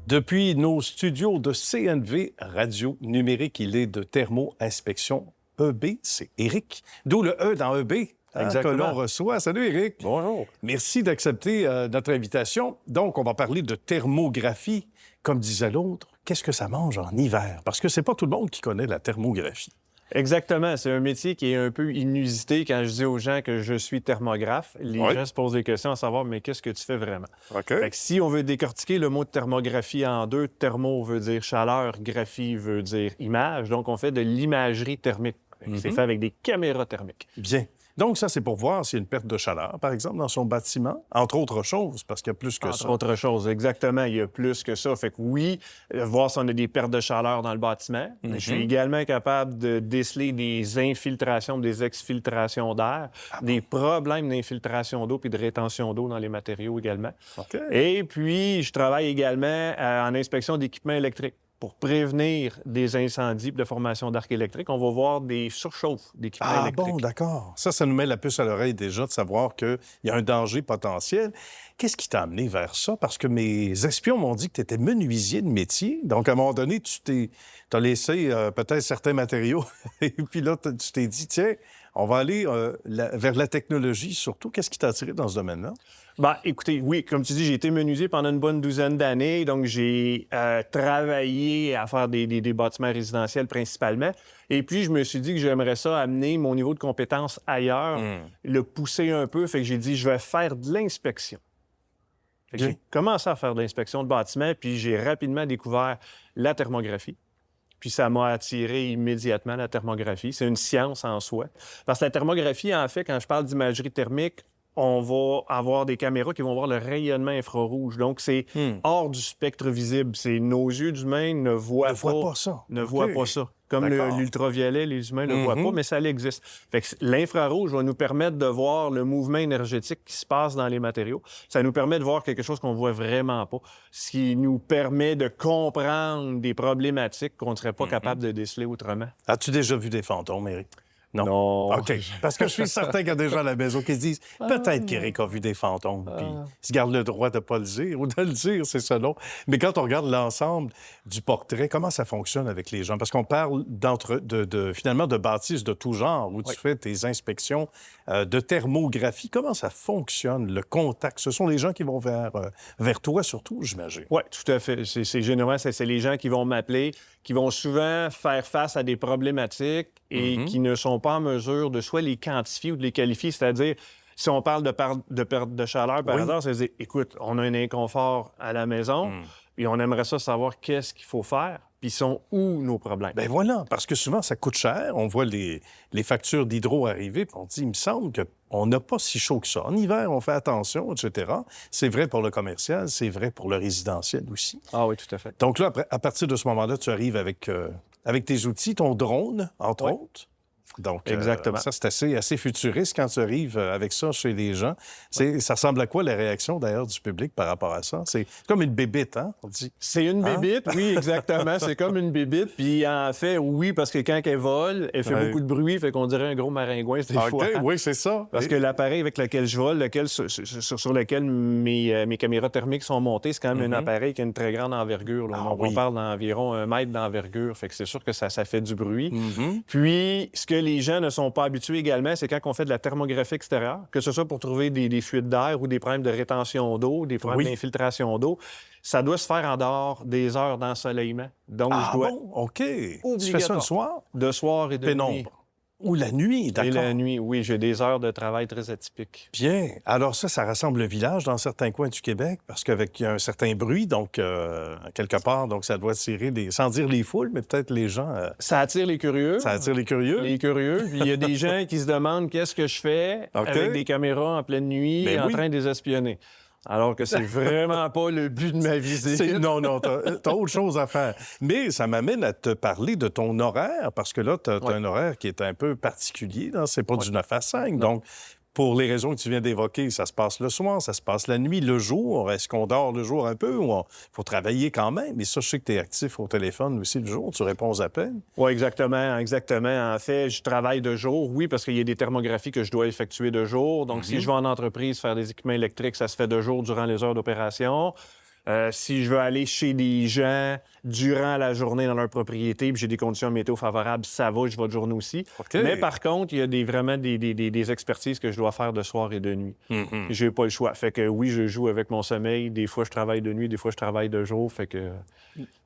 Depuis nos studios de CNV Radio Numérique, il est de Thermo-Inspection EB. C'est Éric, d'où le E dans EB que l'on reçoit. Salut Éric. Bonjour. Merci d'accepter notre invitation. Donc, on va parler de thermographie. Comme disait l'autre, qu'est-ce que ça mange en hiver? Parce que c'est pas tout le monde qui connaît la thermographie. Exactement. C'est un métier qui est un peu inusité. Quand je dis aux gens que je suis thermographe, les gens se posent des questions à savoir, mais qu'est-ce que tu fais vraiment? Fait que si on veut décortiquer le mot de thermographie en deux, thermo veut dire chaleur, graphie veut dire image. Donc, on fait de l'imagerie thermique. C'est fait avec des caméras thermiques. Bien. Donc, ça, c'est pour voir s'il y a une perte de chaleur, par exemple, dans son bâtiment, entre autres choses, parce qu'il y a plus que ça. Entre autres choses, exactement. Il y a plus que ça. Fait que oui, voir si on a des pertes de chaleur dans le bâtiment. Je suis également capable de déceler des infiltrations, des exfiltrations d'air, des problèmes d'infiltration d'eau puis de rétention d'eau dans les matériaux également. Et puis, je travaille également en inspection d'équipements électriques. Pour prévenir des incendies de formation d'arc électrique, on va voir des surchauffes d'équipements électriques. Ah bon, d'accord. Ça nous met la puce à l'oreille déjà de savoir qu'il y a un danger potentiel. Qu'est-ce qui t'a amené vers ça? Parce que mes espions m'ont dit que tu étais menuisier de métier. Donc, à un moment donné, tu as laissé peut-être certains matériaux. Et puis là, tu t'es dit, tiens, on va aller vers la technologie surtout. Qu'est-ce qui t'a attiré dans ce domaine-là? Bien, écoutez, oui, comme tu dis, j'ai été menuisier pendant une bonne douzaine d'années. Donc, j'ai travaillé à faire des bâtiments résidentiels principalement. Et puis, je me suis dit que j'aimerais ça amener mon niveau de compétence ailleurs, le pousser un peu. Fait que j'ai dit, je vais faire de l'inspection. J'ai commencé à faire de l'inspection de bâtiments, puis j'ai rapidement découvert la thermographie. Puis ça m'a attiré immédiatement, la thermographie. C'est une science en soi. Parce que la thermographie, en fait, quand je parle d'imagerie thermique, on va avoir des caméras qui vont voir le rayonnement infrarouge. Donc, c'est hors du spectre visible. Nos yeux d'humains ne voient pas ça. Ne voient pas ça. Comme l'ultraviolet, les humains ne le voient pas, mais ça existe. Fait que l'infrarouge va nous permettre de voir le mouvement énergétique qui se passe dans les matériaux. Ça nous permet de voir quelque chose qu'on ne voit vraiment pas, ce qui nous permet de comprendre des problématiques qu'on ne serait pas capable de déceler autrement. As-tu déjà vu des fantômes, Éric? Non. OK. Parce que je suis certain qu'il y a des gens à la maison qui se disent peut-être qu'Éric a vu des fantômes, puis il se garde le droit de ne pas le dire ou de le dire, c'est selon. Mais quand on regarde l'ensemble du portrait, comment ça fonctionne avec les gens? Parce qu'on parle finalement de bâtisses de tout genre où tu fais tes inspections de thermographie. Comment ça fonctionne, le contact? Ce sont les gens qui vont vers toi surtout, j'imagine. Oui, tout à fait. C'est généralement, c'est les gens qui vont m'appeler, qui vont souvent faire face à des problématiques et qui ne sont pas en mesure de soit les quantifier ou de les qualifier. C'est-à-dire, si on parle de perte de chaleur, par hasard, c'est-à-dire, écoute, on a un inconfort à la maison, puis on aimerait ça savoir qu'est-ce qu'il faut faire, puis sont où nos problèmes. Bien voilà, parce que souvent, ça coûte cher. On voit les factures d'hydro arriver, puis on dit, il me semble qu'on n'a pas si chaud que ça. En hiver, on fait attention, etc. C'est vrai pour le commercial, c'est vrai pour le résidentiel aussi. Ah oui, tout à fait. Donc là, à partir de ce moment-là, tu arrives avec tes outils, ton drone, entre autres. Donc, exactement. Ça, c'est assez futuriste quand tu arrives avec ça chez les gens. Ça ressemble à quoi la réaction, d'ailleurs, du public par rapport à ça? C'est comme une bébite, hein? On dit. C'est une bébite, oui, exactement. C'est comme une bébite. Puis, en fait, oui, parce que quand elle vole, elle fait beaucoup de bruit, fait qu'on dirait un gros maringouin, des fois. Oui, c'est ça. Parce que l'appareil avec lequel je vole, sur lequel mes caméras thermiques sont montées, c'est quand même un appareil qui a une très grande envergure. On parle d'environ 1 mètre d'envergure. Fait que c'est sûr que ça fait du bruit. Puis, ce que les gens ne sont pas habitués également, c'est quand on fait de la thermographie extérieure, que ce soit pour trouver des fuites d'air ou des problèmes de rétention d'eau, des problèmes d'infiltration d'eau, ça doit se faire en dehors des heures d'ensoleillement. Donc, je dois... bon? OK. Tu fais ça le soir? De soir et de nuit. Ou la nuit, d'accord. Et la nuit, oui. J'ai des heures de travail très atypiques. Bien. Alors ça rassemble le village dans certains coins du Québec, parce qu'avec un certain bruit, donc, quelque part, donc ça doit attirer sans dire les foules, mais peut-être les gens... Ça attire les curieux. Ça attire les curieux. Les curieux. Puis il y a des gens qui se demandent qu'est-ce que je fais avec des caméras en pleine nuit en train de les espionner. Alors que c'est vraiment pas le but de ma visite. Non, t'as autre chose à faire. Mais ça m'amène à te parler de ton horaire, parce que là, t'as un horaire qui est un peu particulier. C'est pas du 9 à 5. Non. Donc, pour les raisons que tu viens d'évoquer, ça se passe le soir, ça se passe la nuit, le jour. Est-ce qu'on dort le jour un peu ou il faut travailler quand même? Mais ça, je sais que tu es actif au téléphone aussi le jour, tu réponds aux appels. Oui, exactement. En fait, je travaille de jour, oui, parce qu'il y a des thermographies que je dois effectuer de jour. Donc, si je vais en entreprise faire des équipements électriques, ça se fait de jour durant les heures d'opération. Si je veux aller chez des gens durant la journée dans leur propriété, puis j'ai des conditions météo favorables, ça va, je vais de journée aussi. OK. Mais par contre, il y a vraiment des expertises que je dois faire de soir et de nuit. J'ai pas le choix. Fait que oui, je joue avec mon sommeil. Des fois, je travaille de nuit, des fois, je travaille de jour. Fait que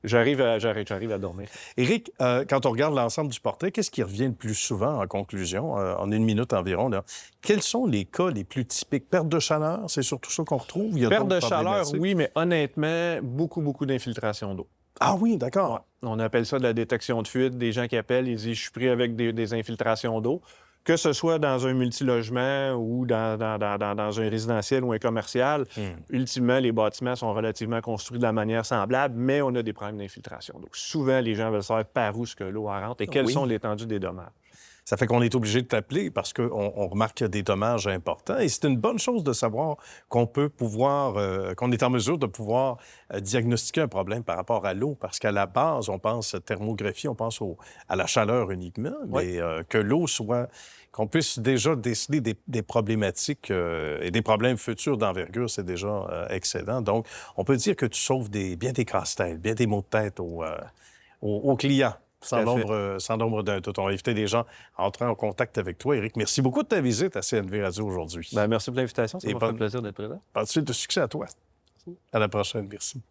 j'arrive à dormir. Éric, quand on regarde l'ensemble du portrait, qu'est-ce qui revient le plus souvent en conclusion, en 1 minute environ? Là? Quels sont les cas les plus typiques? Perte de chaleur, c'est surtout ça qu'on retrouve? Il y a Perte de d'autres chaleur, problématiques? oui, mais honnêtement, beaucoup d'infiltration d'eau. Ah oui, d'accord. Ouais. On appelle ça de la détection de fuite. Des gens qui appellent, ils disent « je suis pris avec des infiltrations d'eau ». Que ce soit dans un multilogement ou dans un résidentiel ou un commercial, ultimement, les bâtiments sont relativement construits de la manière semblable, mais on a des problèmes d'infiltration. Donc, souvent, les gens veulent savoir par où ce que l'eau rentre et quelles sont l'étendue des dommages. Ça fait qu'on est obligé de t'appeler parce qu'on remarque qu'il y a des dommages importants. Et c'est une bonne chose de savoir qu'on peut pouvoir, qu'on est en mesure de pouvoir diagnostiquer un problème par rapport à l'eau. Parce qu'à la base, on pense thermographie, on pense à la chaleur uniquement, mais que l'eau soit... qu'on puisse déjà déceler des problématiques et des problèmes futurs d'envergure, c'est déjà excellent. Donc, on peut dire que tu sauves bien des casse-têtes, bien des maux de tête aux clients. Sans nombre d'un tout. On va inviter les gens à entrer en contact avec toi. Éric, merci beaucoup de ta visite à CNV Radio aujourd'hui. Bien, merci pour l'invitation. Ça m'a fait plaisir d'être présent. Pas de suite de succès à toi. À la prochaine. Merci.